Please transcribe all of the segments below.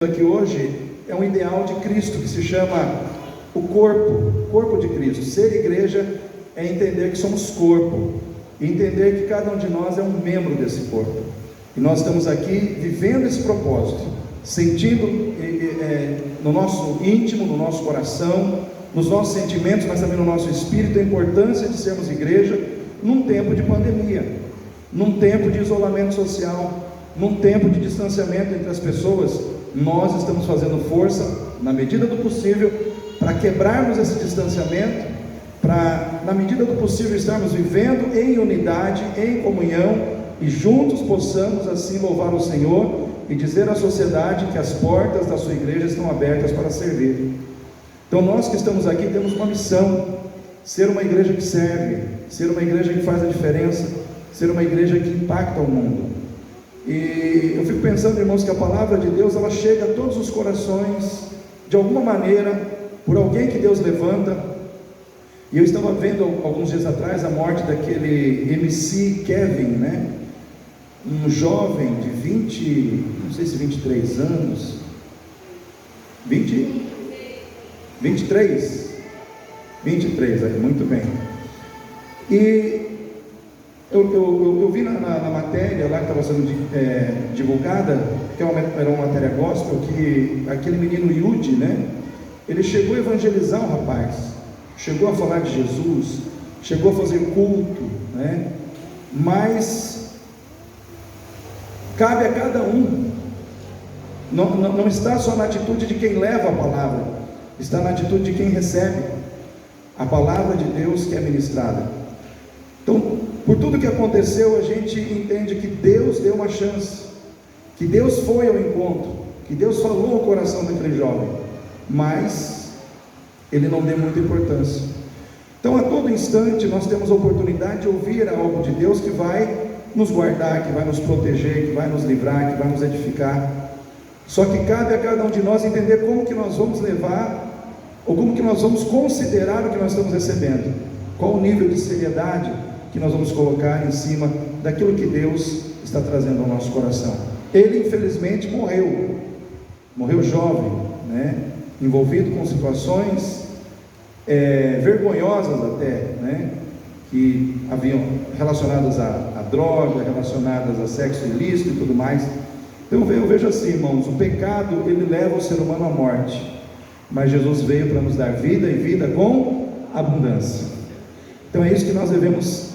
Aqui hoje é um ideal de Cristo que se chama o corpo de Cristo. Ser igreja é entender que somos corpo, e entender que cada um de nós é um membro desse corpo, e nós estamos aqui vivendo esse propósito, sentindo no nosso íntimo, no nosso coração, nos nossos sentimentos, mas também no nosso espírito, a importância de sermos igreja num tempo de pandemia, num tempo de isolamento social, num tempo de distanciamento entre as pessoas. Nós estamos fazendo força, na medida do possível, para quebrarmos esse distanciamento, para, na medida do possível, estarmos vivendo em unidade, em comunhão, e juntos possamos assim louvar o Senhor e dizer à sociedade que as portas da sua igreja estão abertas para servir. Então nós que estamos aqui temos uma missão: ser uma igreja que serve, ser uma igreja que faz a diferença, ser uma igreja que impacta o mundo. E eu fico pensando, irmãos, que a palavra de Deus, ela chega a todos os corações, de alguma maneira, por alguém que Deus levanta. E eu estava vendo alguns dias atrás a morte daquele MC Kevin, né? Um jovem de 20, não sei se 23 anos, 23, muito bem. E eu vi na matéria lá que estava sendo divulgada, que era uma matéria gospel, que aquele menino Yudi, né, ele chegou a evangelizar um rapaz, chegou a falar de Jesus, chegou a fazer culto, né, mas cabe a cada um, não está só na atitude de quem leva a palavra, está na atitude de quem recebe a palavra de Deus que é ministrada. Então, por tudo que aconteceu, a gente entende que Deus deu uma chance, que Deus foi ao encontro, que Deus falou ao coração daquele jovem, mas ele não deu muita importância. Então, a todo instante nós temos a oportunidade de ouvir algo de Deus que vai nos guardar, que vai nos proteger, que vai nos livrar, que vai nos edificar. Só que cabe a cada um de nós entender como que nós vamos levar, ou como que nós vamos considerar o que nós estamos recebendo, qual o nível de seriedade que nós vamos colocar em cima daquilo que Deus está trazendo ao nosso coração. Ele infelizmente morreu jovem, né? Envolvido com situações vergonhosas até, né? Que haviam relacionadas a droga, relacionadas a sexo ilícito e tudo mais. Então eu vejo assim, irmãos, o pecado ele leva o ser humano à morte, mas Jesus veio para nos dar vida, e vida com abundância. Então é isso que nós devemos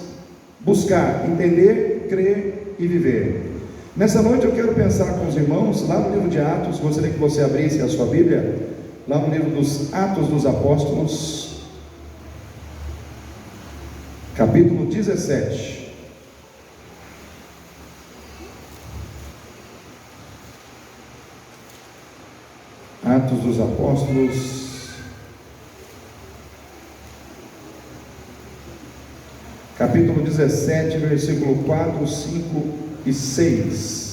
buscar, entender, crer e viver. Nessa noite eu quero pensar com os irmãos, lá no livro de Atos. Gostaria que você abrisse a sua Bíblia, lá no livro dos Atos dos Apóstolos, capítulo 17. Atos dos Apóstolos, capítulo 17, versículo 4, 5 e 6.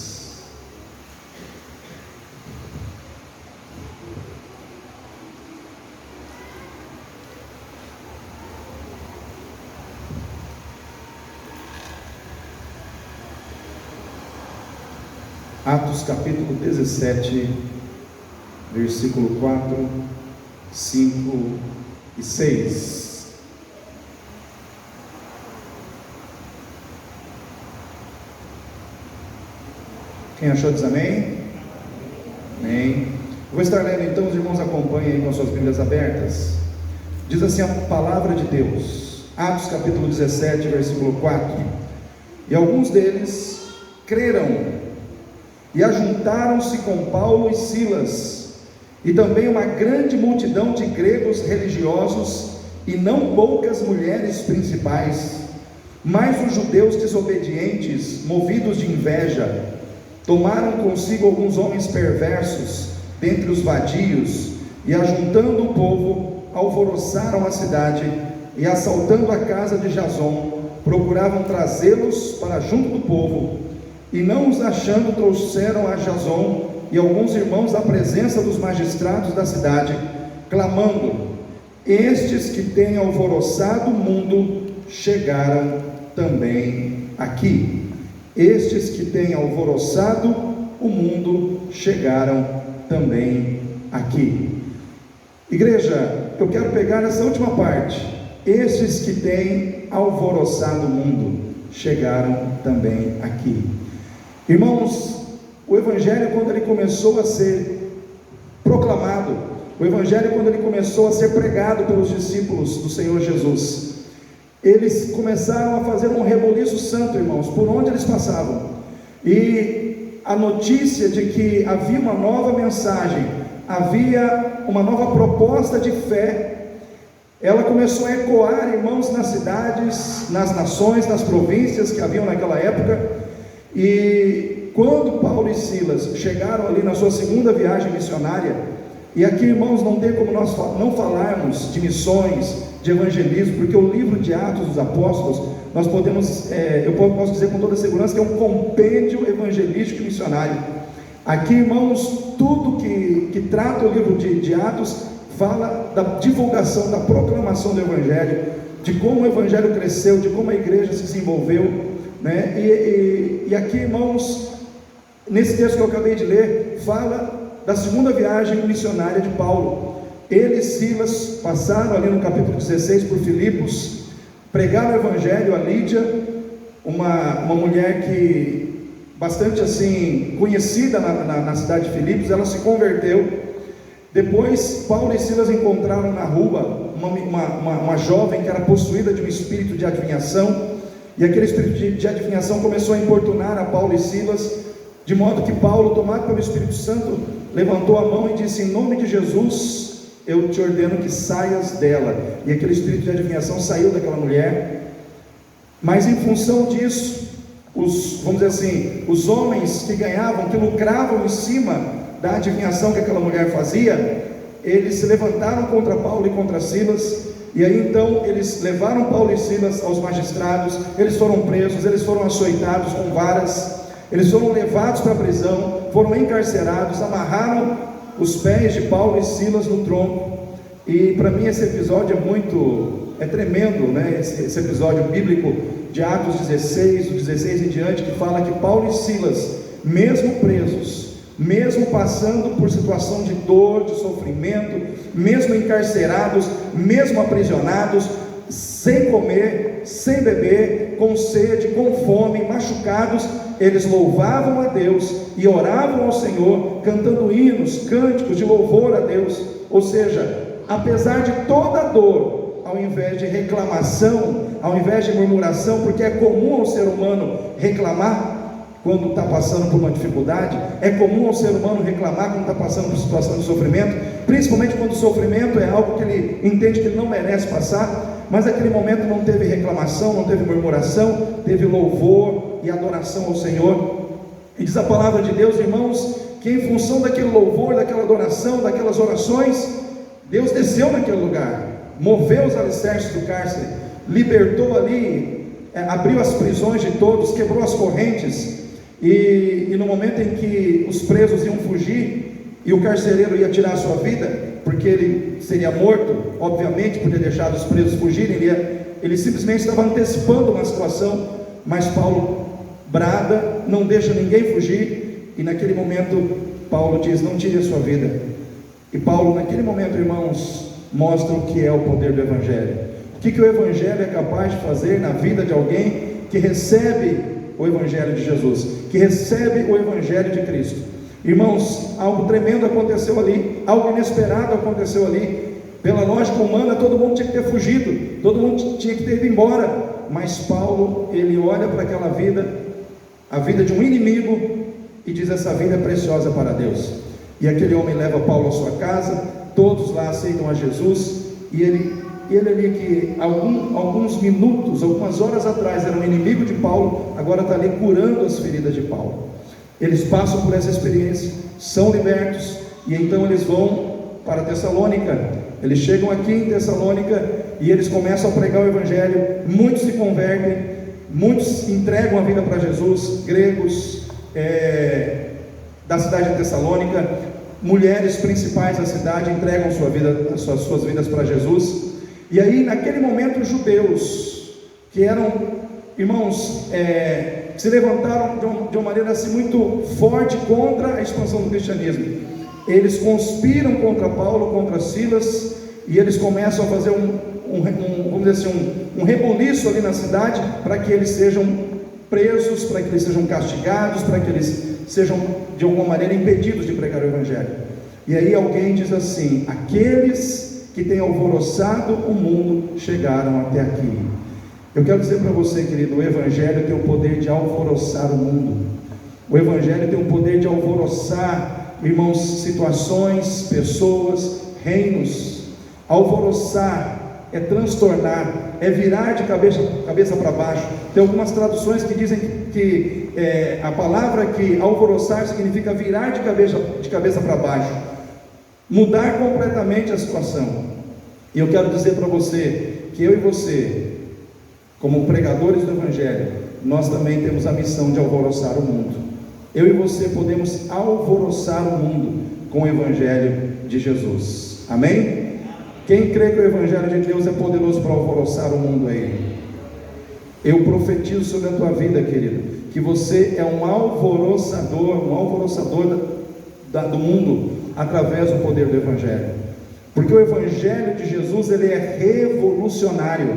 Atos capítulo 17, versículo 4, 5 e 6. Quem achou diz amém? Amém. Eu vou estar lendo, então os irmãos acompanhem aí com as suas Bíblias abertas. Diz assim a palavra de Deus, Atos capítulo 17, versículo 4: E alguns deles creram e ajuntaram-se com Paulo e Silas, e também uma grande multidão de gregos religiosos, e não poucas mulheres principais. Mas os judeus desobedientes, movidos de inveja, tomaram consigo alguns homens perversos dentre os vadios, e ajuntando o povo, alvoroçaram a cidade, e assaltando a casa de Jason, procuravam trazê-los para junto do povo, e não os achando, trouxeram a Jason e alguns irmãos à presença dos magistrados da cidade, clamando: Estes que têm alvoroçado o mundo chegaram também aqui. Estes que têm alvoroçado o mundo chegaram também aqui. Igreja, eu quero pegar essa última parte. Estes que têm alvoroçado o mundo chegaram também aqui. Irmãos, o Evangelho, quando ele começou a ser proclamado, o Evangelho, quando ele começou a ser pregado pelos discípulos do Senhor Jesus, eles começaram a fazer um reboliço santo, irmãos, por onde eles passavam. E a notícia de que havia uma nova mensagem, havia uma nova proposta de fé, ela começou a ecoar, irmãos, nas cidades, nas nações, nas províncias que haviam naquela época. E quando Paulo e Silas chegaram ali na sua segunda viagem missionária, e aqui, irmãos, não tem como nós não falarmos de missões, de evangelismo, porque o livro de Atos dos Apóstolos, nós podemos, eu posso dizer com toda segurança que é um compêndio evangelístico e missionário. Aqui, irmãos, tudo que trata o livro de Atos fala da divulgação, da proclamação do Evangelho, de como o Evangelho cresceu, de como a igreja se desenvolveu, né? E aqui, irmãos, nesse texto que eu acabei de ler, fala da segunda viagem missionária de Paulo. Ele e Silas passaram ali no capítulo 16 por Filipos, pregaram o Evangelho a Lídia, uma mulher que bastante assim conhecida na cidade de Filipos. Ela se converteu. Depois Paulo e Silas encontraram na rua uma jovem que era possuída de um espírito de adivinhação, e aquele espírito de adivinhação começou a importunar a Paulo e Silas, de modo que Paulo, tomado pelo Espírito Santo, levantou a mão e disse: em nome de Jesus, eu te ordeno que saias dela. E aquele espírito de adivinhação saiu daquela mulher. Mas em função disso, vamos dizer assim, os homens que ganhavam, que lucravam em cima da adivinhação que aquela mulher fazia, eles se levantaram contra Paulo e contra Silas. E aí então eles levaram Paulo e Silas aos magistrados. Eles foram presos, eles foram açoitados com varas, eles foram levados para a prisão, foram encarcerados, amarraram os pés de Paulo e Silas no tronco. E para mim esse episódio é tremendo, né? Esse episódio bíblico de Atos 16, do 16 em diante, que fala que Paulo e Silas, mesmo presos, mesmo passando por situação de dor, de sofrimento, mesmo encarcerados, mesmo aprisionados, sem comer, sem beber, com sede, com fome, machucados, eles louvavam a Deus e oravam ao Senhor, cantando hinos, cânticos de louvor a Deus. Ou seja, apesar de toda a dor, ao invés de reclamação, ao invés de murmuração, porque é comum ao ser humano reclamar quando está passando por uma dificuldade, é comum ao ser humano reclamar quando está passando por situação de sofrimento, principalmente quando o sofrimento é algo que ele entende que ele não merece passar. Mas naquele momento não teve reclamação, não teve murmuração, teve louvor e adoração ao Senhor. E diz a palavra de Deus, irmãos, que em função daquele louvor, daquela adoração, daquelas orações, Deus desceu naquele lugar, moveu os alicerces do cárcere, libertou ali, abriu as prisões de todos, quebrou as correntes. E no momento em que os presos iam fugir e o carcereiro ia tirar a sua vida, porque ele seria morto, obviamente, por ter deixado os presos fugirem, ele simplesmente estava antecipando uma situação. Mas Paulo brada, não deixa ninguém fugir, e naquele momento Paulo diz: não tire a sua vida. E Paulo, naquele momento, irmãos, mostra o que é o poder do Evangelho, o que o Evangelho é capaz de fazer na vida de alguém que recebe o Evangelho de Jesus, que recebe o Evangelho de Cristo. Irmãos, algo tremendo aconteceu ali, algo inesperado aconteceu ali. Pela lógica humana, todo mundo tinha que ter fugido, todo mundo tinha que ter ido embora, mas Paulo, ele olha para aquela vida, a vida de um inimigo, e diz: essa vida é preciosa para Deus. E aquele homem leva Paulo à sua casa, todos lá aceitam a Jesus, e ele ali que alguns minutos, algumas horas atrás era um inimigo de Paulo, agora está ali curando as feridas de Paulo. Eles passam por essa experiência, são libertos, e então eles vão para Tessalônica. Eles chegam aqui em Tessalônica e eles começam a pregar o Evangelho. Muitos se convertem, muitos entregam a vida para Jesus, gregos da cidade de Tessalônica, mulheres principais da cidade entregam suas vidas para Jesus. E aí, naquele momento, os judeus, que eram, irmãos, se levantaram de uma maneira assim muito forte contra a expansão do cristianismo. eles conspiram contra Paulo, contra Silas, e eles começam a fazer vamos dizer assim, um rebuliço ali na cidade, para que eles sejam presos, para que eles sejam castigados, para que eles sejam de alguma maneira impedidos de pregar o Evangelho. E aí alguém diz assim: aqueles que têm alvoroçado o mundo chegaram até aqui. Eu quero dizer para você, querido, o Evangelho tem o poder de alvoroçar o mundo. O Evangelho tem o poder de alvoroçar, irmãos, situações, pessoas, reinos. Alvoroçar é transtornar, é virar de cabeça para baixo. Tem algumas traduções que dizem que a palavra que alvoroçar significa virar de cabeça para baixo, mudar completamente a situação. E eu quero dizer para você que eu e você, como pregadores do Evangelho, nós também temos a missão de alvoroçar o mundo. Eu e você podemos alvoroçar o mundo com o Evangelho de Jesus. Amém? Quem crê que o Evangelho de Deus é poderoso para alvoroçar o mundo aí? Eu profetizo sobre a tua vida, querido, que você é um alvoroçador do mundo, através do poder do Evangelho. Porque o Evangelho de Jesus, ele é revolucionário.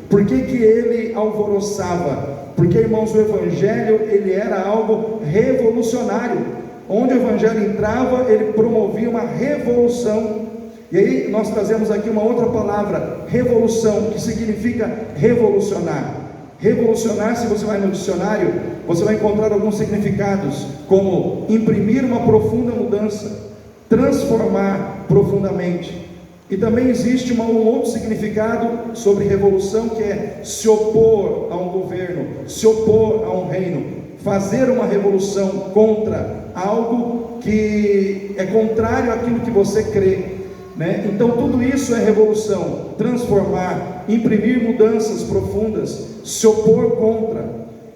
Por que ele alvoroçava? Porque, irmãos, o Evangelho, ele era algo revolucionário. Onde o Evangelho entrava, ele promovia uma revolução. E aí nós trazemos aqui uma outra palavra, revolução, que significa revolucionar. Revolucionar, se você vai no dicionário, você vai encontrar alguns significados, como imprimir uma profunda mudança, transformar profundamente. E também existe um outro significado sobre revolução, que é se opor a um governo, se opor a um reino, fazer uma revolução contra algo que é contrário àquilo que você crê, né? Então tudo isso é revolução, transformar, imprimir mudanças profundas, se opor contra.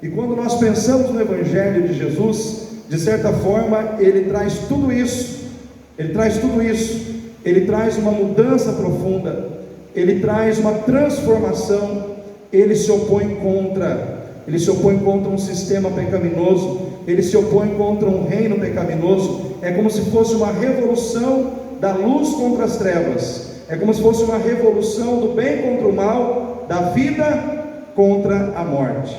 E quando nós pensamos no Evangelho de Jesus, de certa forma, ele traz tudo isso, ele traz uma mudança profunda, ele traz uma transformação, ele se opõe contra um sistema pecaminoso, ele se opõe contra um reino pecaminoso. É como se fosse uma revolução da luz contra as trevas, é como se fosse uma revolução do bem contra o mal, da vida contra a morte.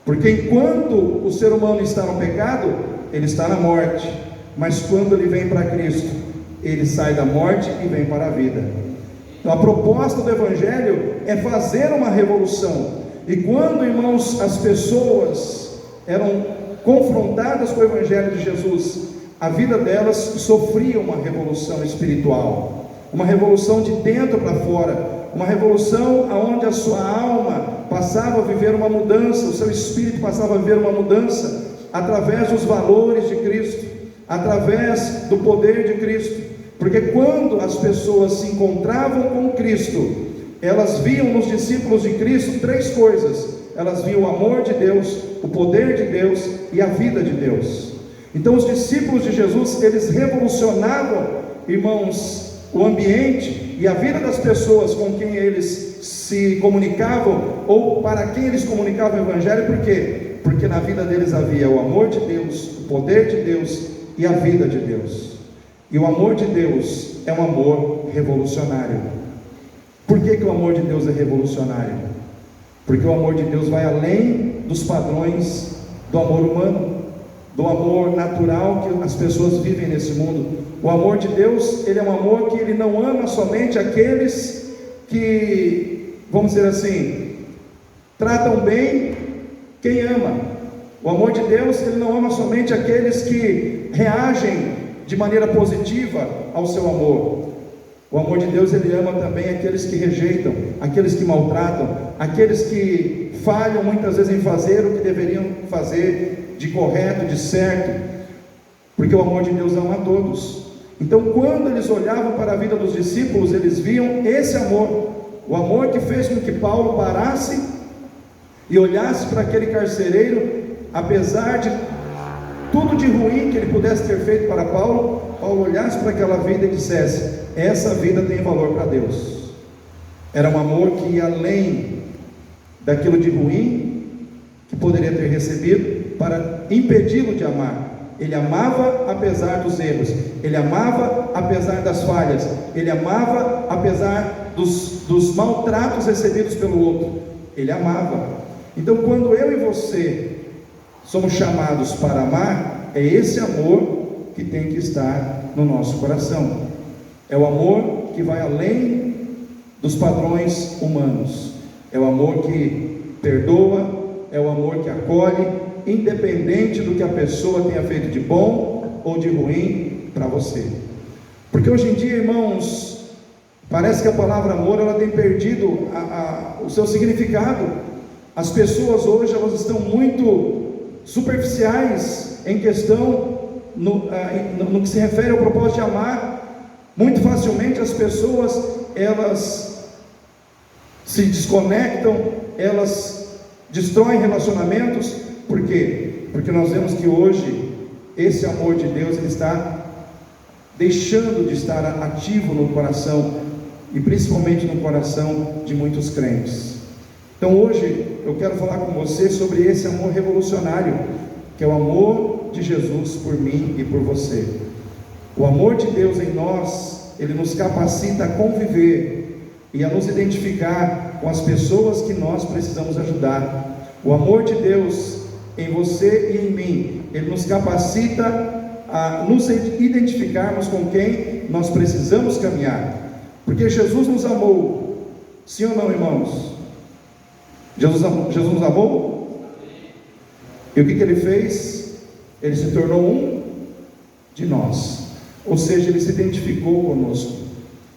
Porque enquanto o ser humano está no pecado, ele está na morte, mas quando ele vem para Cristo, ele sai da morte e vem para a vida. Então a proposta do Evangelho é fazer uma revolução. E quando, irmãos, as pessoas eram confrontadas com o Evangelho de Jesus, a vida delas sofria uma revolução espiritual, uma revolução de dentro para fora, uma revolução onde a sua alma passava a viver uma mudança, o seu espírito passava a viver uma mudança, através dos valores de Cristo, através do poder de Cristo. Porque quando as pessoas se encontravam com Cristo, elas viam nos discípulos de Cristo três coisas: elas viam o amor de Deus, o poder de Deus e a vida de Deus. Então os discípulos de Jesus, eles revolucionavam, irmãos, o ambiente e a vida das pessoas com quem eles se comunicavam, ou para quem eles comunicavam o Evangelho. Por quê? Porque na vida deles havia o amor de Deus, o poder de Deus e a vida de Deus. E o amor de Deus é um amor revolucionário. Por que o amor de Deus é revolucionário? Porque o amor de Deus vai além dos padrões do amor humano, do amor natural que as pessoas vivem nesse mundo. O amor de Deus, ele é um amor que ele não ama somente aqueles que, vamos dizer assim, tratam bem quem ama. O amor de Deus, ele não ama somente aqueles que reagem de maneira positiva ao seu amor. O amor de Deus, ele ama também aqueles que rejeitam, aqueles que maltratam, aqueles que falham muitas vezes em fazer o que deveriam fazer de correto, de certo, porque o amor de Deus ama a todos. Então quando eles olhavam para a vida dos discípulos, eles viam esse amor, o amor que fez com que Paulo parasse e olhasse para aquele carcereiro, apesar de tudo de ruim que ele pudesse ter feito para Paulo, Paulo olhasse para aquela vida e dissesse: essa vida tem valor para Deus. Era um amor que ia além daquilo de ruim que poderia ter recebido, para impedi-lo de amar. Ele amava apesar dos erros, Ele amava apesar das falhas, Ele amava apesar dos maltratos recebidos pelo outro, Ele amava. Então, quando eu e você somos chamados para amar, é esse amor que tem que estar no nosso coração. É o amor que vai além dos padrões humanos. É o amor que perdoa, é o amor que acolhe, independente do que a pessoa tenha feito de bom ou de ruim para você. Porque hoje em dia, irmãos, parece que a palavra amor ela tem perdido o seu significado. As pessoas hoje elas estão muito superficiais em questão no que se refere ao propósito de amar. Muito facilmente as pessoas elas se desconectam, elas destroem relacionamentos. Por quê? Porque nós vemos que hoje esse amor de Deus ele está deixando de estar ativo no coração, e principalmente no coração de muitos crentes. Então hoje eu quero falar com você sobre esse amor revolucionário, que é o amor de Jesus por mim e por você. O amor de Deus em nós, ele nos capacita a conviver e a nos identificar com as pessoas que nós precisamos ajudar. O amor de Deus em você e em mim, ele nos capacita a nos identificarmos com quem nós precisamos caminhar, porque Jesus nos amou, sim ou não, irmãos? Jesus nos amou? E o que ele fez? Ele se tornou um de nós, ou seja, ele se identificou conosco,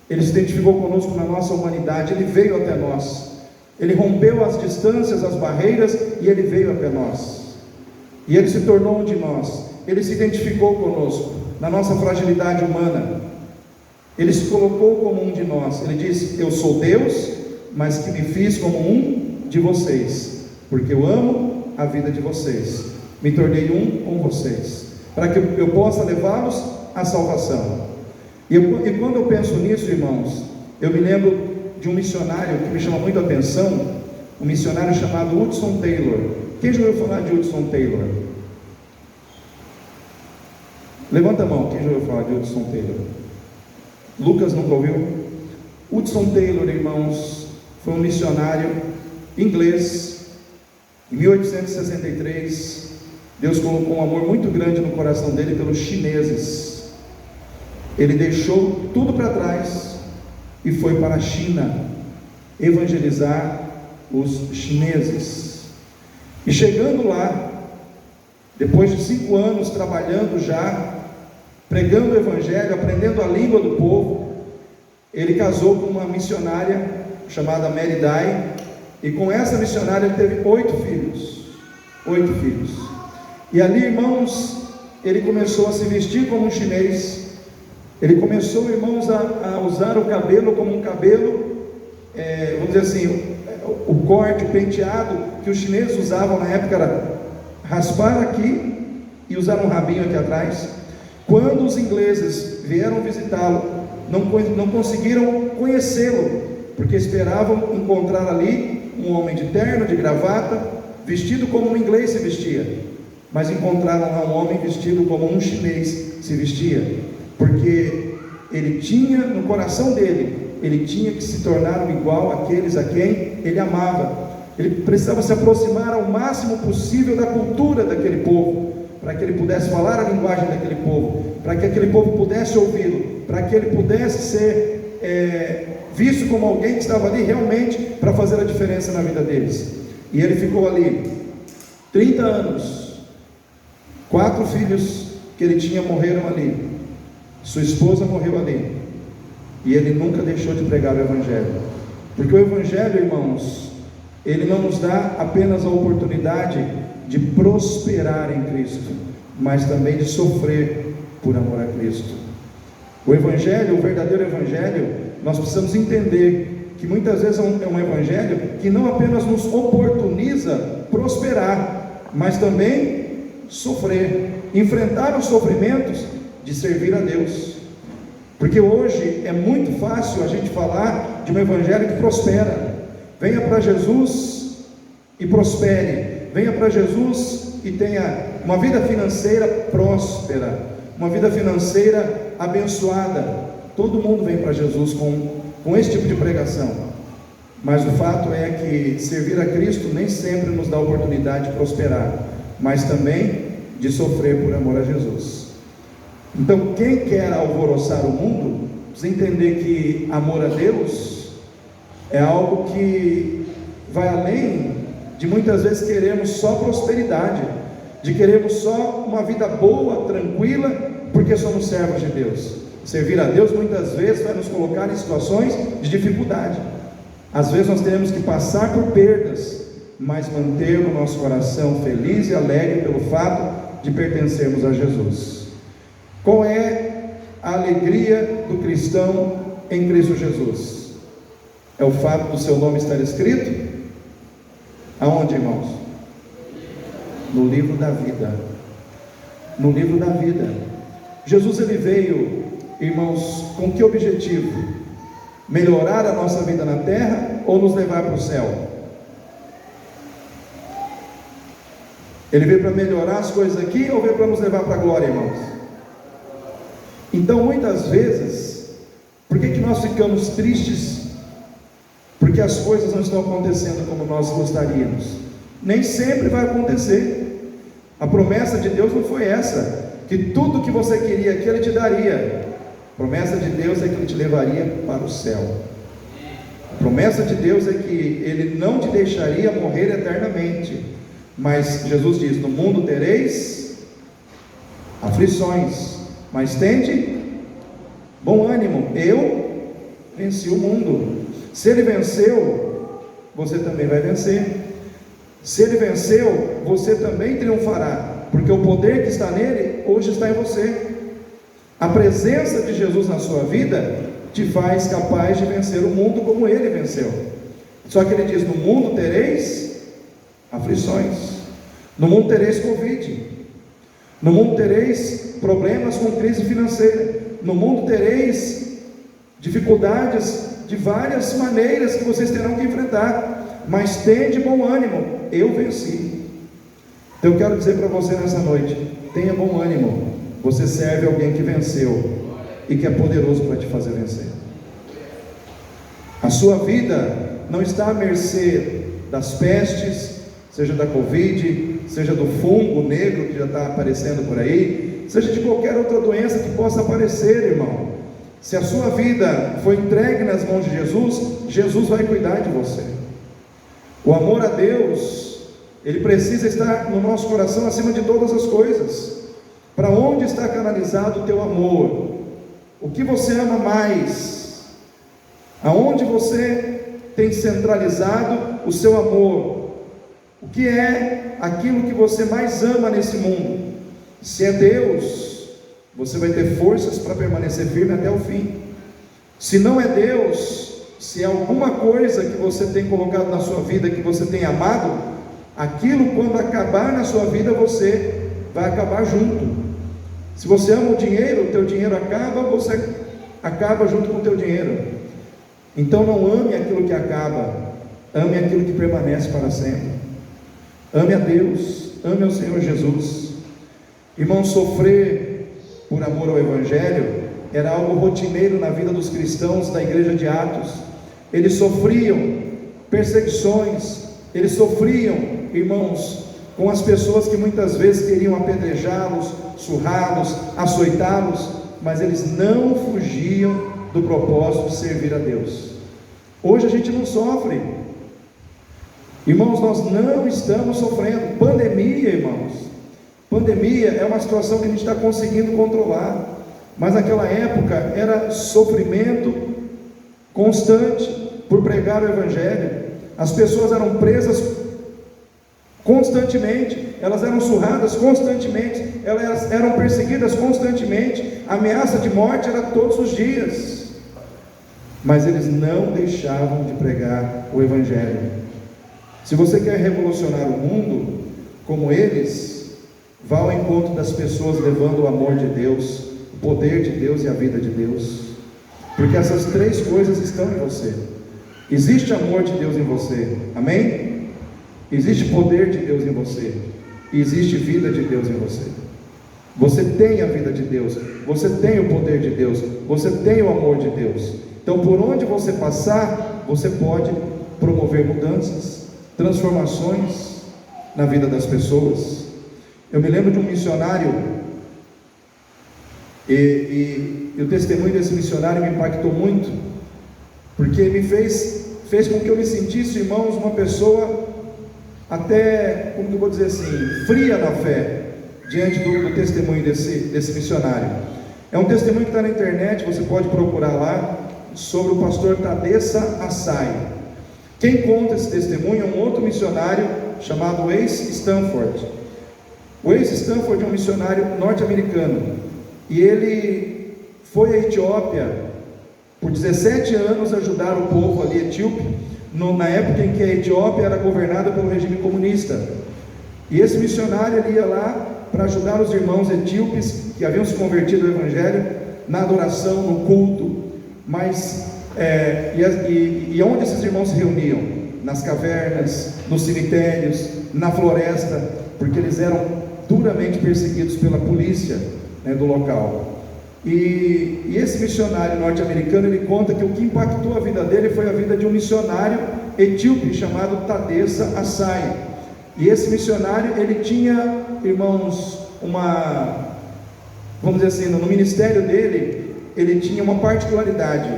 ele se identificou conosco na nossa humanidade, ele veio até nós, ele rompeu as distâncias, as barreiras, e ele veio até nós, e ele se tornou um de nós, ele se identificou conosco, na nossa fragilidade humana, ele se colocou como um de nós, ele disse: eu sou Deus, mas que me fiz como um de vocês, porque eu amo a vida de vocês, me tornei um com vocês, para que eu possa levá-los à salvação. E quando eu penso nisso, irmãos, eu me lembro de um missionário que me chama muito a atenção, um missionário chamado Hudson Taylor. Quem já ouviu falar de Hudson Taylor? Levanta a mão, quem já ouviu falar de Hudson Taylor? Lucas nunca ouviu? Hudson Taylor, irmãos, foi um missionário inglês. Em 1863, Deus colocou um amor muito grande no coração dele pelos chineses. Ele deixou tudo para trás e foi para a China evangelizar os chineses. E chegando lá, depois de 5 anos trabalhando já, pregando o evangelho, aprendendo a língua do povo, ele casou com uma missionária chamada Mary Dye, e com essa missionária ele teve 8 filhos. 8 filhos. E ali, irmãos, ele começou a se vestir como um chinês. Ele começou, irmãos, a usar o cabelo como um cabelo, vamos dizer assim, o corte, o penteado que os chineses usavam na época era raspar aqui e usar um rabinho aqui atrás. Quando os ingleses vieram visitá-lo, não conseguiram conhecê-lo, porque esperavam encontrar ali um homem de terno, de gravata, vestido como um inglês se vestia, mas encontraram lá um homem vestido como um chinês se vestia, porque ele tinha no coração dele, ele tinha que se tornar igual àqueles a quem ele amava. Ele precisava se aproximar ao máximo possível da cultura daquele povo, para que ele pudesse falar a linguagem daquele povo, para que aquele povo pudesse ouvi-lo, para que ele pudesse ser visto como alguém que estava ali realmente para fazer a diferença na vida deles. E ele ficou ali 30 anos, 4 filhos que ele tinha morreram ali, sua esposa morreu ali, e ele nunca deixou de pregar o evangelho, porque o evangelho, irmãos, ele não nos dá apenas a oportunidade de prosperar em Cristo, mas também de sofrer por amor a Cristo. O evangelho, o verdadeiro evangelho, nós precisamos entender que muitas vezes é um evangelho que não apenas nos oportuniza prosperar, mas também sofrer, enfrentar os sofrimentos de servir a Deus. Porque hoje é muito fácil a gente falar de um evangelho que prospera. Venha para Jesus e prospere, venha para Jesus e tenha uma vida financeira próspera. uma vida financeira abençoada. Todo mundo vem para Jesus com esse tipo de pregação. Mas o fato é que servir a Cristo nem sempre nos dá a oportunidade de prosperar, mas também de sofrer por amor a Jesus. Então, quem quer alvoroçar o mundo, precisa entender que amor a Deus é algo que vai além de muitas vezes queremos só prosperidade, de queremos só uma vida boa, tranquila, porque somos servos de Deus. Servir a Deus muitas vezes vai nos colocar em situações de dificuldade. Às vezes nós teremos que passar por perdas, mas manter o nosso coração feliz e alegre pelo fato de pertencermos a Jesus. Qual é a alegria do cristão em Cristo Jesus? É o fato do seu nome estar escrito aonde, irmãos? No livro da vida. No livro da vida. Jesus, ele veio, irmãos, com que objetivo? Melhorar a nossa vida na terra ou nos levar para o céu? Ele veio para melhorar as coisas aqui ou veio para nos levar para a glória, irmãos? Então, muitas vezes, por que nós ficamos tristes? Porque as coisas não estão acontecendo como nós gostaríamos. Nem sempre vai acontecer. A promessa de Deus não foi essa, que tudo que você queria aqui Ele te daria. A promessa de Deus é que Ele te levaria para o céu. A promessa de Deus é que Ele não te deixaria morrer eternamente. Mas Jesus diz: no mundo tereis aflições, mas tende bom ânimo, eu venci o mundo. Se Ele venceu, você também vai vencer. Se Ele venceu, você também triunfará, porque o poder que está nele, hoje está em você. A presença de Jesus na sua vida te faz capaz de vencer o mundo como Ele venceu. Só que Ele diz: no mundo tereis aflições, no mundo tereis Covid, no mundo tereis problemas com crise financeira, no mundo tereis dificuldades de várias maneiras que vocês terão que enfrentar, mas tende bom ânimo, eu venci. Então eu quero dizer para você nessa noite: tenha bom ânimo, você serve alguém que venceu e que é poderoso para te fazer vencer. A sua vida não está à mercê das pestes, seja da Covid, seja do fungo negro que já está aparecendo por aí, seja de qualquer outra doença que possa aparecer, irmão. Se a sua vida foi entregue nas mãos de Jesus, Jesus vai cuidar de você. O amor a Deus, ele precisa estar no nosso coração acima de todas as coisas. Para onde está canalizado o teu amor? O que você ama mais? Aonde você tem centralizado o seu amor? O que é aquilo que você mais ama nesse mundo? Se é Deus, você vai ter forças para permanecer firme até o fim. Se não é Deus, se é alguma coisa que você tem colocado na sua vida, que você tem amado, aquilo quando acabar na sua vida, você vai acabar junto. Se você ama o dinheiro, o teu dinheiro acaba, você acaba junto com o teu dinheiro. Então não ame aquilo que acaba, ame aquilo que permanece para sempre. Ame a Deus, ame ao Senhor Jesus. Irmão, sofrer por amor ao Evangelho era algo rotineiro na vida dos cristãos da igreja de Atos. Eles sofriam perseguições, eles sofriam, irmãos, com as pessoas que muitas vezes queriam apedrejá-los, surrá-los, açoitá-los, mas eles não fugiam do propósito de servir a Deus. Hoje a gente não sofre, irmãos, nós não estamos sofrendo. Pandemia, irmãos, pandemia é uma situação que a gente está conseguindo controlar, mas naquela época era sofrimento constante por pregar o Evangelho. As pessoas eram presas constantemente, elas eram surradas constantemente, elas eram perseguidas constantemente, a ameaça de morte era todos os dias, mas eles não deixavam de pregar o Evangelho. Se você quer revolucionar o mundo como eles, vá ao encontro das pessoas levando o amor de Deus, o poder de Deus e a vida de Deus, porque essas três coisas estão em você. Existe amor de Deus em você, amém? Existe poder de Deus em você, e existe vida de Deus em você. Você tem a vida de Deus, você tem o poder de Deus, você tem o amor de Deus. Então, por onde você passar, você pode promover mudanças, transformações na vida das pessoas. Eu me lembro de um missionário, e o testemunho desse missionário me impactou muito, porque me fez com que eu me sentisse, irmãos, uma pessoa até, como que eu vou dizer assim, fria na fé, diante do testemunho desse missionário. É um testemunho que está na internet, você pode procurar lá, sobre o pastor Tadessa Assai. Quem conta esse testemunho é um outro missionário chamado Ace Stanford. O Ace Stanford é um missionário norte-americano, e ele foi à Etiópia por 17 anos ajudar o povo ali etíope, na época em que a Etiópia era governada pelo regime comunista. E esse missionário ele ia lá para ajudar os irmãos etíopes que haviam se convertido ao Evangelho na adoração, no culto, mas e onde esses irmãos se reuniam? Nas cavernas, nos cemitérios, na floresta, porque eles eram duramente perseguidos pela polícia, né, do local. E esse missionário norte-americano, ele conta que o que impactou a vida dele foi a vida de um missionário etíope chamado Tadessa Assai. E esse missionário, ele tinha, irmãos, vamos dizer assim, no ministério dele, ele tinha uma particularidade: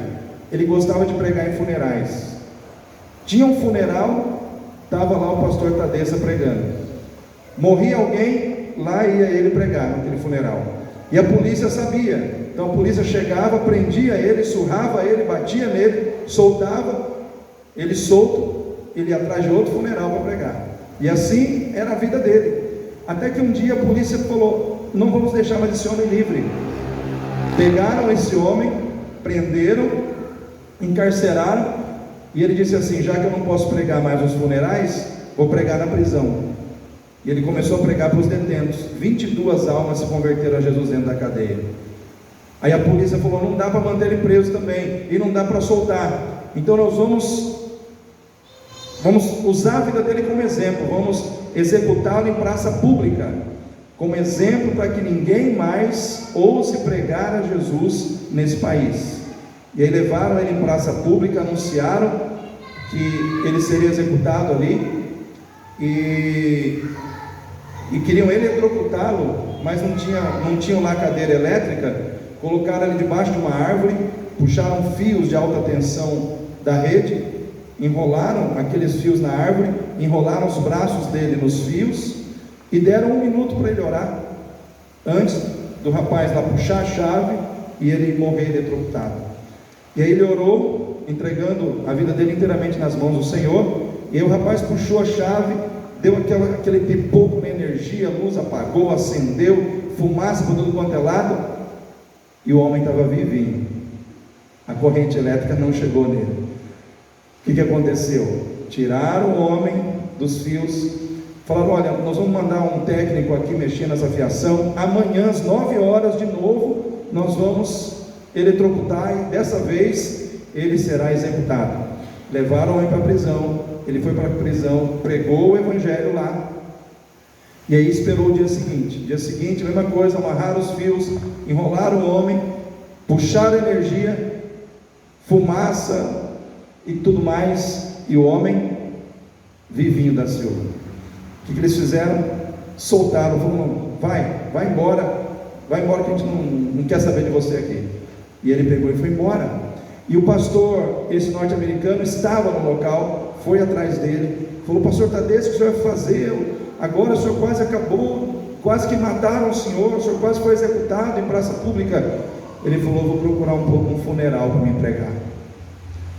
ele gostava de pregar em funerais. Tinha um funeral, estava lá o pastor Tadessa pregando. Morria alguém, lá ia ele pregar naquele funeral. E a polícia sabia, então a polícia chegava, prendia ele, surrava ele, batia nele, soltava, ele solto, ele ia atrás de outro funeral para pregar. E assim era a vida dele, até que um dia a polícia falou: não vamos deixar mais esse homem livre. Pegaram esse homem, prenderam, encarceraram, e ele disse assim: já que eu não posso pregar mais nos funerais, vou pregar na prisão. E ele começou a pregar para os detentos. 22 almas se converteram a Jesus dentro da cadeia. Aí a polícia falou: não dá para manter ele preso também, e não dá para soltar, então nós vamos usar a vida dele como exemplo, vamos executá-lo em praça pública, como exemplo para que ninguém mais ouse pregar a Jesus nesse país. E aí levaram ele em praça pública, anunciaram que ele seria executado ali, e queriam eletrocutá-lo, mas não tinham lá cadeira elétrica. Colocaram ele debaixo de uma árvore, puxaram fios de alta tensão da rede, enrolaram aqueles fios na árvore, enrolaram os braços dele nos fios e deram 1 minuto para ele orar, antes do rapaz lá puxar a chave e ele morrer eletrocutado. E aí ele orou, entregando a vida dele inteiramente nas mãos do Senhor. E aí o rapaz puxou a chave, deu aquele pipoco na energia, a luz apagou, acendeu, fumaça por tudo quanto é lado, e o homem estava vivinho. A corrente elétrica não chegou nele. O que aconteceu? Tiraram o homem dos fios, falaram: olha, nós vamos mandar um técnico aqui mexer nessa fiação, amanhã às 9 horas de novo nós vamos eletrocutar, e dessa vez ele será executado. Levaram o homem para a prisão, ele foi para a prisão, pregou o evangelho lá, e aí esperou o dia seguinte, mesma coisa, amarraram os fios, enrolaram o homem, puxaram energia, fumaça e tudo mais, e o homem vivinho da Silva. O que eles fizeram? Soltaram, falaram: vai embora que a gente não quer saber de você aqui. E ele pegou e foi embora. E o pastor, esse norte-americano, estava no local, foi atrás dele, falou: pastor Tadessa, o que o senhor vai fazer? Agora o senhor quase acabou, quase que mataram o senhor quase foi executado em praça pública. Ele falou: vou procurar um funeral para me pregar.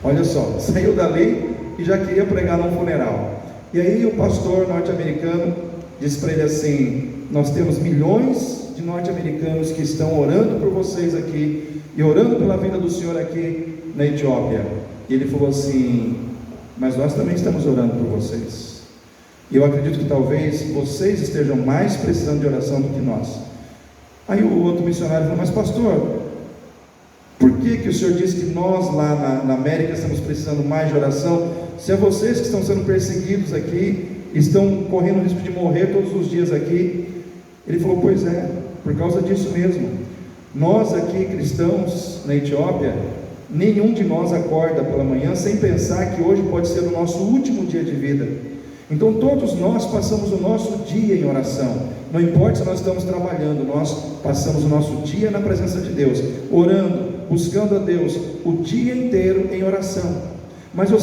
Olha só, saiu dali e já queria pregar num funeral. E aí o pastor norte-americano disse para ele assim: nós temos milhões de norte-americanos que estão orando por vocês aqui, e orando pela vida do senhor aqui na Etiópia. E ele falou assim: mas nós também estamos orando por vocês. E eu acredito que talvez vocês estejam mais precisando de oração do que nós. Aí o outro missionário falou: mas pastor, por que o senhor diz que nós lá na América estamos precisando mais de oração, se é vocês que estão sendo perseguidos aqui, estão correndo o risco de morrer todos os dias aqui? Ele falou: pois é, por causa disso mesmo. Nós aqui, cristãos, na Etiópia, nenhum de nós acorda pela manhã sem pensar que hoje pode ser o nosso último dia de vida. Então todos nós passamos o nosso dia em oração. Não importa se nós estamos trabalhando, nós passamos o nosso dia na presença de Deus, orando, buscando a Deus, o dia inteiro em oração. Mas eu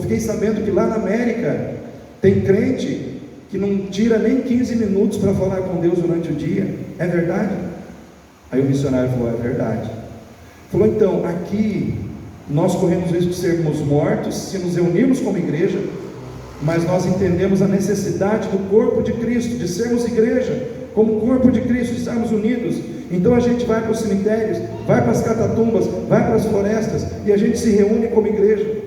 fiquei sabendo que lá na América tem crente que não tira nem 15 minutos para falar com Deus durante o dia. É verdade? Aí o missionário falou: é verdade. Falou: então, aqui nós corremos o risco de sermos mortos se nos reunirmos como igreja, mas nós entendemos a necessidade do corpo de Cristo, de sermos igreja, como corpo de Cristo, de estarmos unidos. Então a gente vai para os cemitérios, vai para as catatumbas, vai para as florestas, e a gente se reúne como igreja.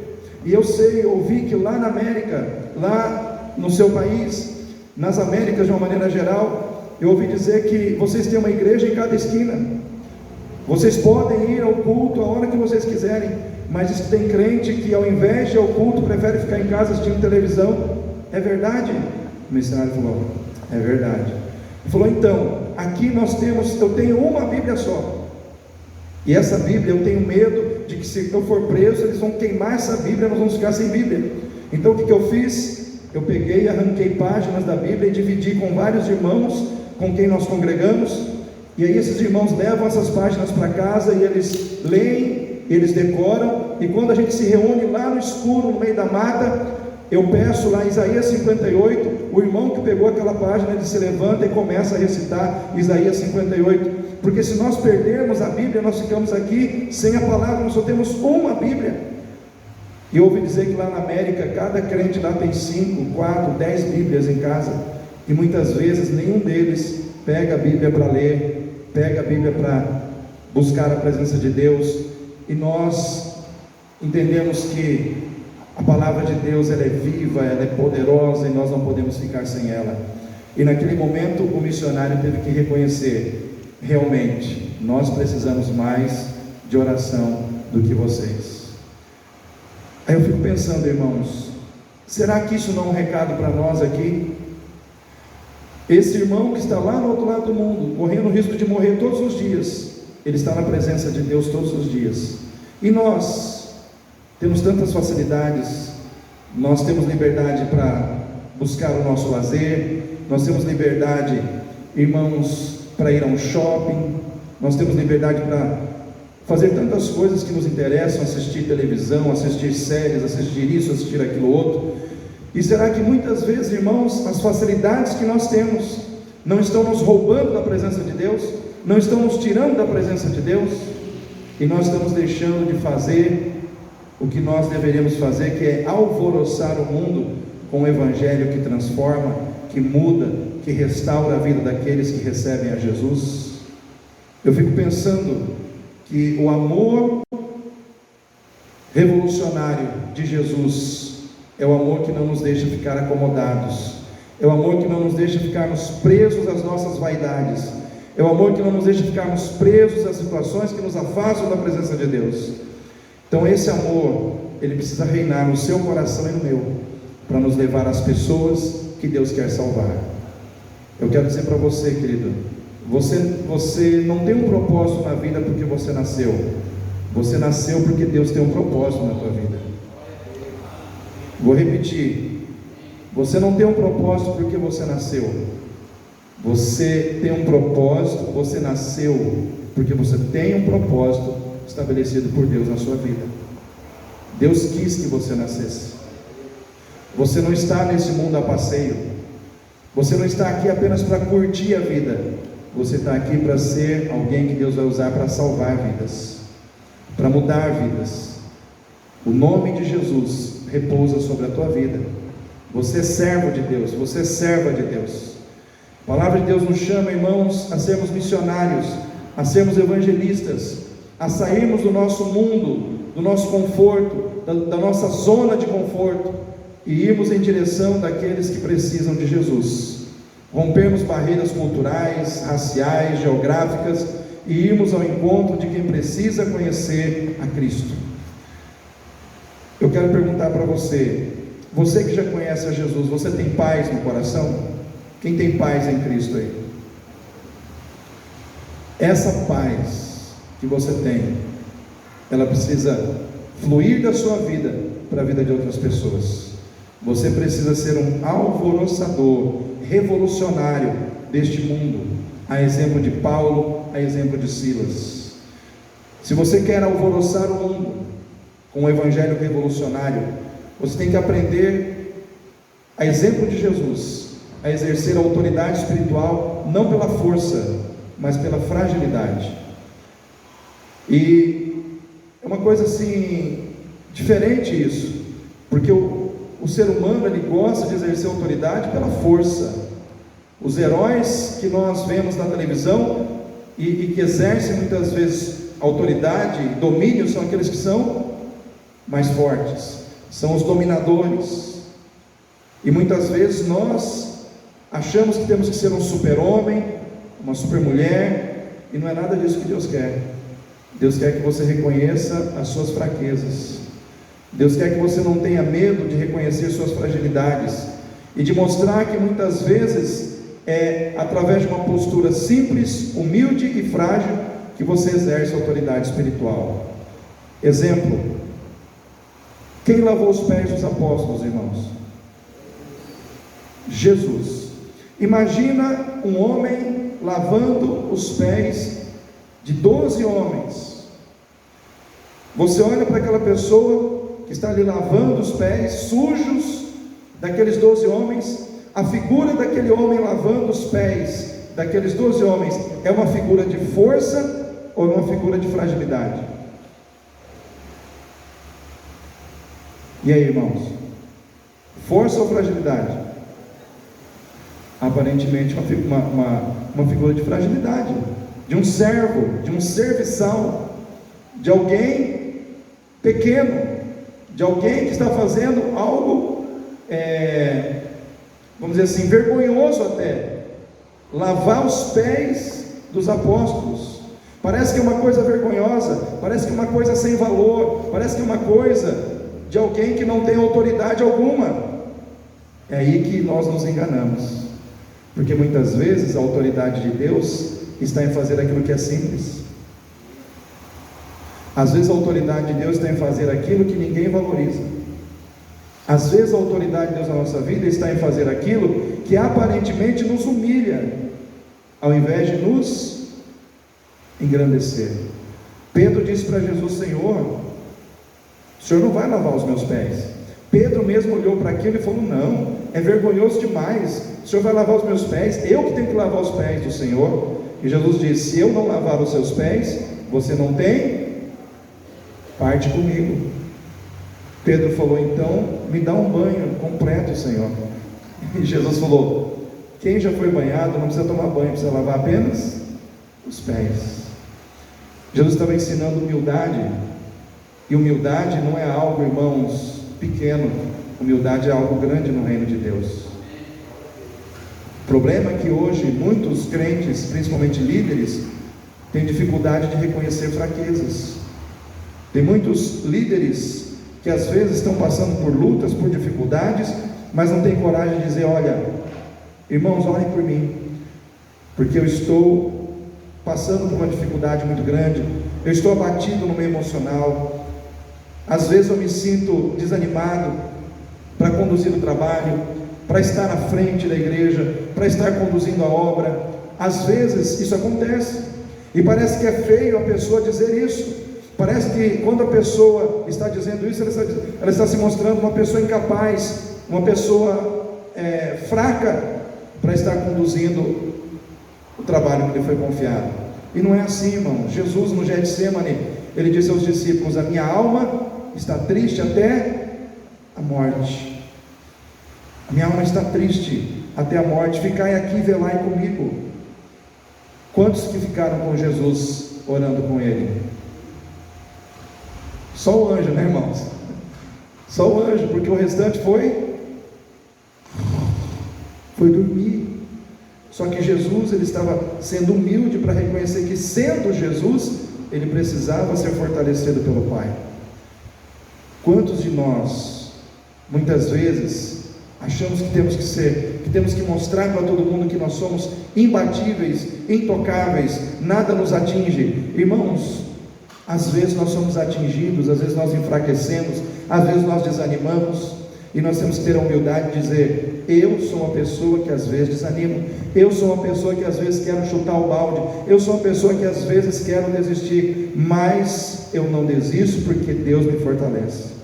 E eu ouvi que lá na América, lá no seu país, nas Américas de uma maneira geral, eu ouvi dizer que vocês têm uma igreja em cada esquina. Vocês podem ir ao culto a hora que vocês quiserem, mas diz que tem crente que ao invés de ir ao culto prefere ficar em casa assistindo televisão. É verdade? O missionário falou: é verdade. Ele falou: então, aqui eu tenho uma Bíblia só, e essa Bíblia eu tenho medo de que se eu for preso eles vão queimar essa Bíblia, nós vamos ficar sem Bíblia. Então o que eu fiz? Eu peguei e arranquei páginas da Bíblia e dividi com vários irmãos com quem nós congregamos, e aí esses irmãos levam essas páginas para casa e eles leem, eles decoram, e quando a gente se reúne lá no escuro, no meio da mata, eu peço lá Isaías 58, o irmão que pegou aquela página, ele se levanta e começa a recitar Isaías 58, porque se nós perdermos a Bíblia, nós ficamos aqui sem a palavra, nós só temos uma Bíblia. E eu ouvi dizer que lá na América, cada crente lá tem 5, 4, 10 Bíblias em casa, e muitas vezes nenhum deles pega a Bíblia para ler, pega a Bíblia para buscar a presença de Deus. E nós entendemos que a palavra de Deus, ela é viva, ela é poderosa, e nós não podemos ficar sem ela. E naquele momento o missionário teve que reconhecer: realmente, nós precisamos mais de oração do que vocês. Aí eu fico pensando, irmãos, será que isso não é um recado para nós aqui? Esse irmão que está lá no outro lado do mundo, correndo o risco de morrer todos os dias, ele está na presença de Deus todos os dias. E nós temos tantas facilidades, nós temos liberdade para buscar o nosso lazer, nós temos liberdade, irmãos, para ir a um shopping, nós temos liberdade para fazer tantas coisas que nos interessam, assistir televisão, assistir séries, assistir isso, assistir aquilo outro. E será que muitas vezes, irmãos, as facilidades que nós temos não estão nos roubando da presença de Deus? Não estão nos tirando da presença de Deus? E nós estamos deixando de fazer o que nós deveríamos fazer, que é alvoroçar o mundo com o Evangelho que transforma, que muda, que restaura a vida daqueles que recebem a Jesus. Eu fico pensando que o amor revolucionário de Jesus é o amor que não nos deixa ficar acomodados, é o amor que não nos deixa ficarmos presos às nossas vaidades, é o amor que não nos deixa ficarmos presos às situações que nos afastam da presença de Deus. Então esse amor, ele precisa reinar no seu coração e no meu, para nos levar às pessoas que Deus quer salvar. Eu quero dizer para você, querido, você não tem um propósito na vida porque você nasceu. Você nasceu porque Deus tem um propósito na tua vida. Vou repetir: você não tem um propósito porque você nasceu. Você tem um propósito, você nasceu porque você tem um propósito estabelecido por Deus na sua vida. Deus quis que você nascesse. Você não está nesse mundo a passeio. Você não está aqui apenas para curtir a vida. Você está aqui para ser alguém que Deus vai usar para salvar vidas, para mudar vidas. O nome de Jesus repousa sobre a tua vida. Você é servo de Deus, você é serva de Deus. A palavra de Deus nos chama, irmãos, a sermos missionários, a sermos evangelistas, a sairmos do nosso mundo, do nosso conforto, da nossa zona de conforto, e irmos em direção daqueles que precisam de Jesus. Rompermos barreiras culturais, raciais, geográficas, e irmos ao encontro de quem precisa conhecer a Cristo. Eu quero perguntar para você que já conhece a Jesus, você tem paz no coração? Quem tem paz em Cristo aí? Essa paz que você tem, ela precisa fluir da sua vida para a vida de outras pessoas. Você precisa ser um alvoroçador, revolucionário deste mundo, a exemplo de Paulo, a exemplo de Silas. Se você quer alvoroçar o mundo com um evangelho revolucionário, você tem que aprender, a exemplo de Jesus, a exercer a autoridade espiritual não pela força, mas pela fragilidade. E é uma coisa assim diferente isso, porque o ser humano, ele gosta de exercer autoridade pela força. Os heróis que nós vemos na televisão e que exercem muitas vezes autoridade e domínio são aqueles que são mais fortes, são os dominadores. E muitas vezes nós achamos que temos que ser um super-homem, uma super-mulher, e não é nada disso que Deus quer. Deus quer que você reconheça as suas fraquezas. Deus quer que você não tenha medo de reconhecer suas fragilidades e de mostrar que muitas vezes é através de uma postura simples, humilde e frágil que você exerce a autoridade espiritual. Exemplo: quem lavou os pés dos apóstolos, irmãos? Jesus. Imagina um homem lavando os pés de 12 homens. Você olha para aquela pessoa que está ali lavando os pés sujos daqueles 12 homens. A figura daquele homem lavando os pés daqueles 12 homens é uma figura de força ou é uma figura de fragilidade? E aí, irmãos? Força ou fragilidade? Aparentemente uma figura de fragilidade, de um servo, de um serviçal, de alguém pequeno, de alguém que está fazendo algo, vamos dizer assim, vergonhoso até. Lavar os pés dos apóstolos, parece que é uma coisa vergonhosa, parece que é uma coisa sem valor, parece que é uma coisa de alguém que não tem autoridade alguma. É aí que nós nos enganamos, porque muitas vezes a autoridade de Deus está em fazer aquilo que é simples. Às vezes a autoridade de Deus está em fazer aquilo que ninguém valoriza. Às vezes a autoridade de Deus na nossa vida está em fazer aquilo que aparentemente nos humilha, ao invés de nos engrandecer. Pedro disse para Jesus: Senhor, o Senhor não vai lavar os meus pés. Pedro mesmo olhou para aquilo e falou: não, é vergonhoso demais, o Senhor vai lavar os meus pés? Eu que tenho que lavar os pés do Senhor. E Jesus disse: se eu não lavar os seus pés, você não tem parte comigo. Pedro falou: então me dá um banho completo, Senhor. E Jesus falou: quem já foi banhado não precisa tomar banho, precisa lavar apenas os pés. Jesus estava ensinando humildade, e humildade não é algo, irmãos, pequeno. Humildade é algo grande no reino de Deus. O problema é que hoje muitos crentes, principalmente líderes, têm dificuldade de reconhecer fraquezas. Tem muitos líderes que às vezes estão passando por lutas, por dificuldades, mas não têm coragem de dizer: olha, irmãos, orem por mim, porque eu estou passando por uma dificuldade muito grande, eu estou abatido no meio emocional, às vezes eu me sinto desanimado para conduzir o trabalho, para estar à frente da igreja, para estar conduzindo a obra. Às vezes isso acontece, e parece que é feio a pessoa dizer isso. Parece que quando a pessoa está dizendo isso, ela está se mostrando uma pessoa incapaz, uma pessoa fraca para estar conduzindo o trabalho que lhe foi confiado. E não é assim, irmão. Jesus, no Getsemane, ele disse aos discípulos: a minha alma está triste até a morte. A minha alma está triste até a morte. Ficai aqui e velai comigo. Quantos que ficaram com Jesus orando com ele? Só o anjo, né, irmãos? Só o anjo, porque o restante foi dormir. Só que Jesus, ele estava sendo humilde para reconhecer que, sendo Jesus, ele precisava ser fortalecido pelo Pai. Quantos de nós, muitas vezes, achamos que temos que ser que temos que mostrar para todo mundo que nós somos imbatíveis, intocáveis, nada nos atinge. Irmãos, às vezes nós somos atingidos, às vezes nós enfraquecemos, às vezes nós desanimamos, e nós temos que ter a humildade de dizer: eu sou uma pessoa que às vezes desanimo, eu sou uma pessoa que às vezes quero chutar o balde, eu sou uma pessoa que às vezes quero desistir, mas eu não desisto porque Deus me fortalece.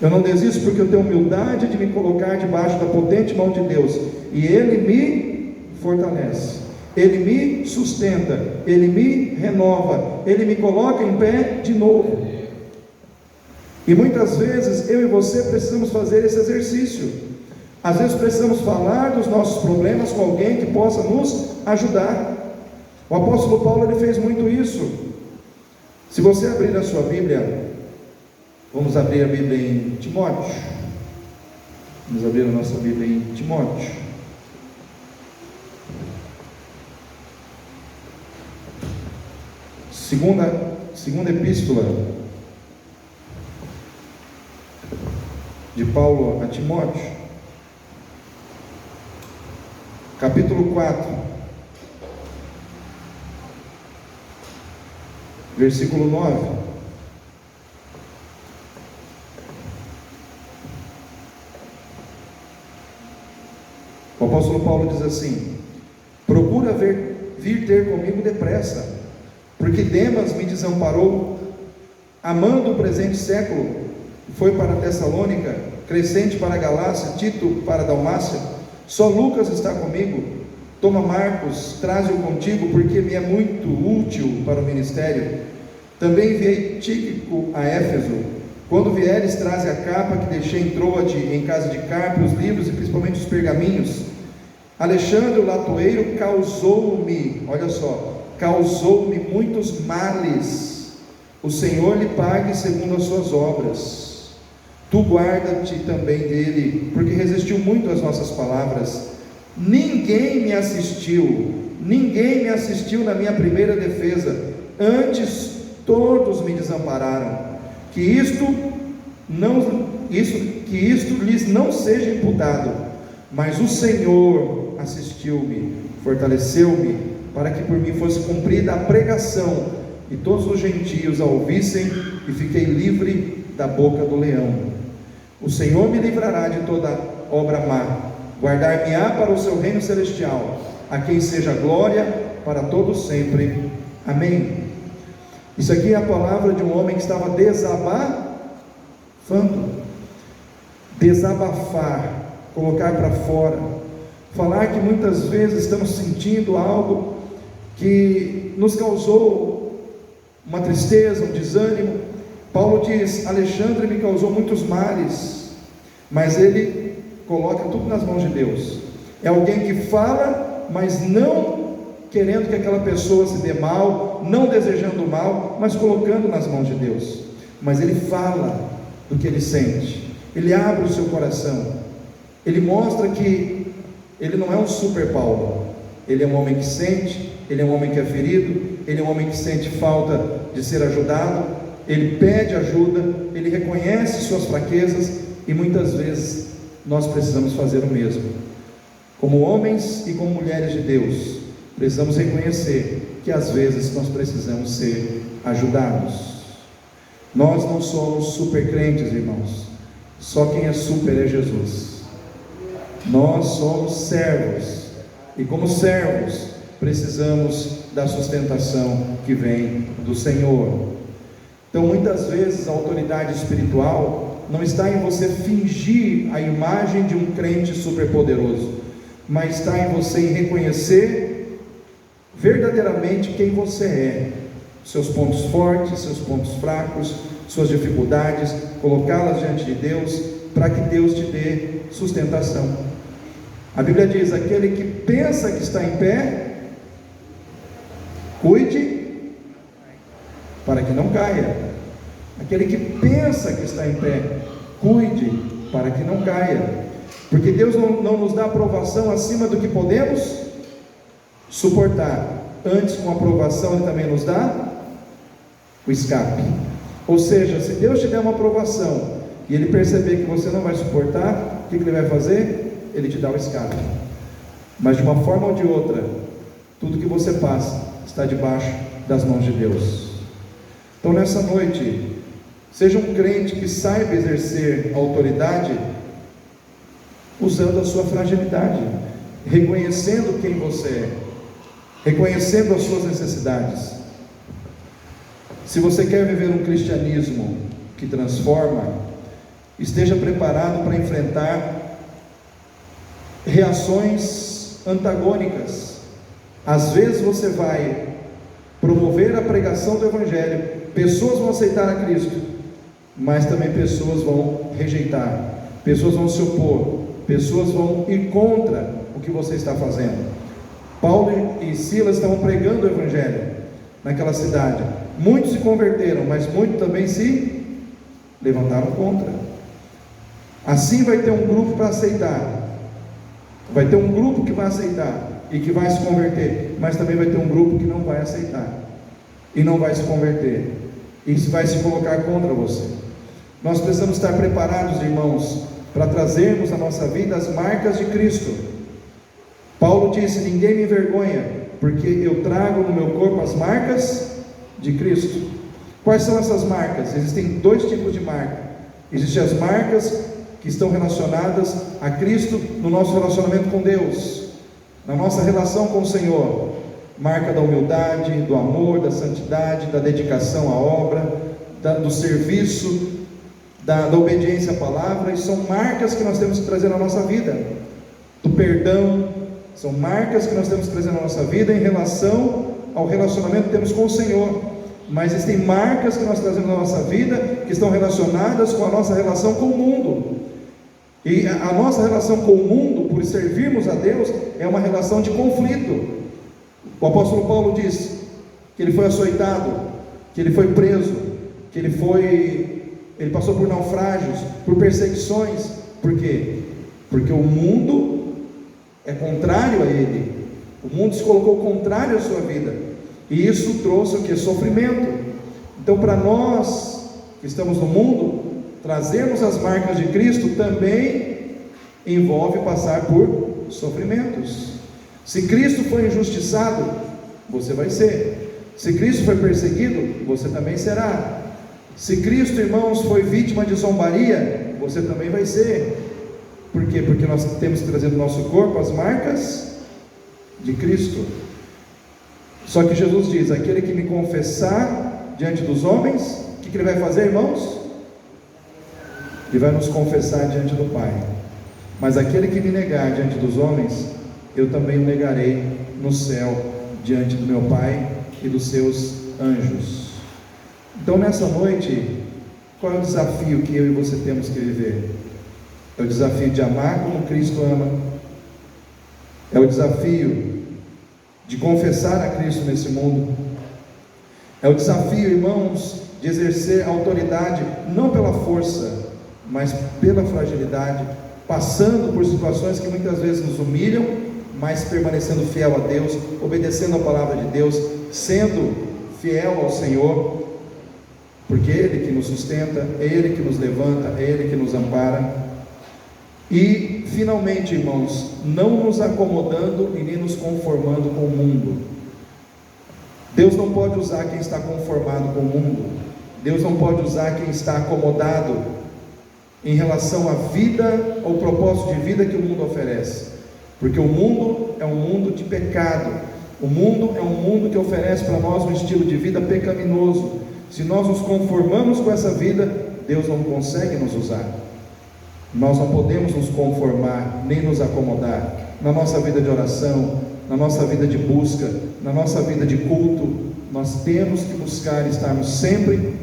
Eu não desisto porque eu tenho humildade de me colocar debaixo da potente mão de Deus, e Ele me fortalece, Ele me sustenta, Ele me renova, Ele me coloca em pé de novo. E muitas vezes eu e você precisamos fazer esse exercício. Às vezes precisamos falar dos nossos problemas com alguém que possa nos ajudar. O apóstolo Paulo, ele fez muito isso. Se você abrir a sua Bíblia, vamos abrir a Bíblia em Timóteo. Vamos abrir a nossa Bíblia em Timóteo. Segunda epístola de Paulo a Timóteo, capítulo 4, versículo 9. O apóstolo Paulo diz assim: procura vir ter comigo depressa, porque Demas me desamparou, amando o presente século, foi para Tessalônica, Crescente para a Galácia, Tito para a Dalmácia. Só Lucas está comigo. Toma Marcos, traze-o contigo, porque me é muito útil para o ministério. Também enviei Tíquico a Éfeso. Quando vieres, traze a capa que deixei em Troade, em casa de Carpo, os livros e principalmente os pergaminhos. Alexandre, o latoeiro, causou-me muitos males. O Senhor lhe pague segundo as suas obras. Tu guarda-te também dele, porque resistiu muito às nossas palavras. Ninguém me assistiu na minha primeira defesa, antes todos me desampararam. Que isto lhes não seja imputado, mas o Senhor assistiu-me, fortaleceu-me, para que por mim fosse cumprida a pregação, e todos os gentios a ouvissem, e fiquei livre da boca do leão. O Senhor me livrará de toda obra má, guardar-me-á para o seu reino celestial, a quem seja glória para todos sempre. Amém. Isso aqui é a palavra de um homem que estava desabafar, colocar para fora, falar que muitas vezes estamos sentindo algo que nos causou uma tristeza, um desânimo. Paulo diz: Alexandre me causou muitos males, mas ele coloca tudo nas mãos de Deus. É alguém que fala, mas não querendo que aquela pessoa se dê mal, não desejando mal, mas colocando nas mãos de Deus. Mas ele fala do que ele sente, ele abre o seu coração, ele mostra que ele não é um super Paulo, ele é um homem que sente, ele é um homem que é ferido, ele é um homem que sente falta de ser ajudado, ele pede ajuda, ele reconhece suas fraquezas, e muitas vezes nós precisamos fazer o mesmo. Como homens e como mulheres de Deus, precisamos reconhecer que às vezes nós precisamos ser ajudados. Nós não somos super crentes, irmãos, só quem é super é Jesus. Nós somos servos, e como servos precisamos da sustentação que vem do Senhor. Então muitas vezes a autoridade espiritual não está em você fingir a imagem de um crente superpoderoso, mas está em você em reconhecer verdadeiramente quem você é, seus pontos fortes, seus pontos fracos, suas dificuldades, colocá-las diante de Deus, para que Deus te dê sustentação. A Bíblia diz: aquele que pensa que está em pé, cuide para que não caia. Aquele que pensa que está em pé, cuide para que não caia, porque Deus não nos dá aprovação acima do que podemos suportar. Antes, com a aprovação, Ele também nos dá o escape. Ou seja, se Deus te der uma aprovação e Ele perceber que você não vai suportar, o que Ele vai fazer? Ele te dá o escape. Mas de uma forma ou de outra, tudo que você passa está debaixo das mãos de Deus. Então nessa noite, seja um crente que saiba exercer autoridade, usando a sua fragilidade, reconhecendo quem você é, reconhecendo as suas necessidades. Se você quer viver um cristianismo que transforma, esteja preparado para enfrentar reações antagônicas. Às vezes você vai promover a pregação do Evangelho, pessoas vão aceitar a Cristo, mas também pessoas vão rejeitar, pessoas vão se opor, pessoas vão ir contra o que você está fazendo. Paulo e Silas estavam pregando o Evangelho naquela cidade. Muitos se converteram, mas muitos também se levantaram contra. Assim vai ter um grupo para aceitar, vai ter um grupo que vai aceitar e que vai se converter, mas também vai ter um grupo que não vai aceitar e não vai se converter, e vai se colocar contra você. Nós precisamos estar preparados, irmãos, para trazermos à nossa vida as marcas de Cristo. Paulo disse: ninguém me envergonha, porque eu trago no meu corpo as marcas de Cristo. Quais são essas marcas? Existem dois tipos de marca. Existem as marcas que estão relacionadas a Cristo no nosso relacionamento com Deus, na nossa relação com o Senhor. Marca da humildade, do amor, da santidade, da dedicação à obra, do serviço, da obediência à palavra. E são marcas que nós temos que trazer na nossa vida. Do perdão, são marcas que nós temos que trazer na nossa vida em relação ao relacionamento que temos com o Senhor. Mas existem marcas que nós trazemos na nossa vida que estão relacionadas com a nossa relação com o mundo. E a nossa relação com o mundo, por servirmos a Deus, é uma relação de conflito. O apóstolo Paulo diz que ele foi açoitado, que ele foi preso, que ele passou por naufrágios, por perseguições. Por quê? Porque o mundo é contrário a ele. O mundo se colocou contrário à sua vida, e isso trouxe o que? Sofrimento. Então, para nós que estamos no mundo, trazermos as marcas de Cristo também envolve passar por sofrimentos. Se Cristo foi injustiçado, você vai ser. Se Cristo foi perseguido, você também será. Se Cristo, irmãos, foi vítima de zombaria, você também vai ser. Por quê? Porque nós temos que trazer no nosso corpo as marcas de Cristo. Só que Jesus diz: aquele que me confessar diante dos homens, o que ele vai fazer, irmãos? Ele vai nos confessar diante do Pai. Mas aquele que me negar diante dos homens, eu também o negarei no céu, diante do meu Pai e dos seus anjos. Então nessa noite, qual é o desafio que eu e você temos que viver? É o desafio de amar como Cristo ama, é o desafio de confessar a Cristo nesse mundo, é o desafio, irmãos, de exercer a autoridade, não pela força, mas pela fragilidade, passando por situações que muitas vezes nos humilham, mas permanecendo fiel a Deus, obedecendo a palavra de Deus, sendo fiel ao Senhor, porque é Ele que nos sustenta, é Ele que nos levanta, é Ele que nos ampara. E finalmente, irmãos, não nos acomodando e nem nos conformando com o mundo. Deus não pode usar quem está conformado com o mundo. Deus não pode usar quem está acomodado em relação à vida, ao propósito de vida que o mundo oferece, porque o mundo é um mundo de pecado. O mundo é um mundo que oferece para nós um estilo de vida pecaminoso. Se nós nos conformamos com essa vida, Deus não consegue nos usar. Nós não podemos nos conformar, nem nos acomodar. Na nossa vida de oração, na nossa vida de busca, na nossa vida de culto, nós temos que buscar estarmos sempre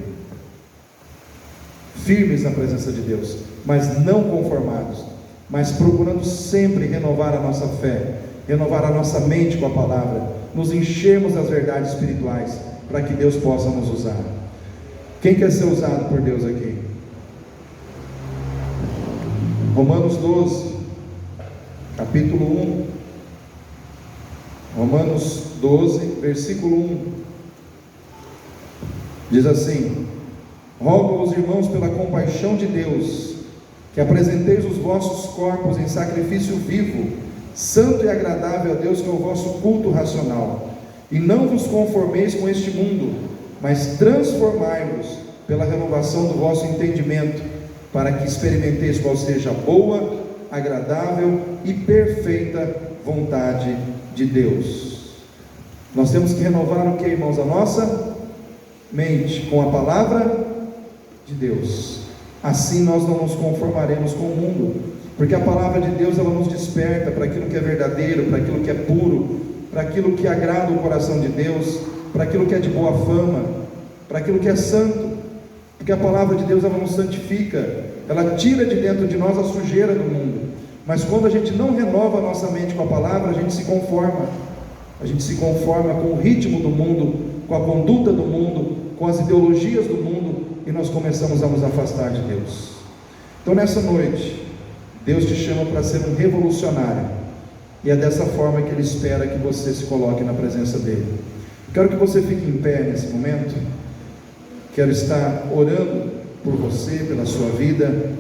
firmes na presença de Deus, mas não conformados, mas procurando sempre renovar a nossa fé, renovar a nossa mente com a palavra, nos enchermos das verdades espirituais, para que Deus possa nos usar. Quem quer ser usado por Deus aqui? Romanos 12, capítulo 1, Romanos 12, versículo 1, diz assim: rogo aos irmãos pela compaixão de Deus, que apresenteis os vossos corpos em sacrifício vivo, santo e agradável a Deus, que é o vosso culto racional. E não vos conformeis com este mundo, mas transformai-vos pela renovação do vosso entendimento, para que experimenteis qual seja a boa, agradável e perfeita vontade de Deus. Nós temos que renovar o que, irmãos? A nossa mente com a palavra de Deus. Assim nós não nos conformaremos com o mundo, porque a palavra de Deus, ela nos desperta para aquilo que é verdadeiro, para aquilo que é puro, para aquilo que agrada o coração de Deus, para aquilo que é de boa fama, para aquilo que é santo. Porque a palavra de Deus, ela nos santifica, ela tira de dentro de nós a sujeira do mundo. Mas quando a gente não renova a nossa mente com a palavra, a gente se conforma com o ritmo do mundo, com a conduta do mundo, com as ideologias do mundo, e nós começamos a nos afastar de Deus. Então nessa noite, Deus te chama para ser um revolucionário, e é dessa forma que Ele espera que você se coloque na presença dEle. Quero que você fique em pé nesse momento. Quero estar orando por você, pela sua vida.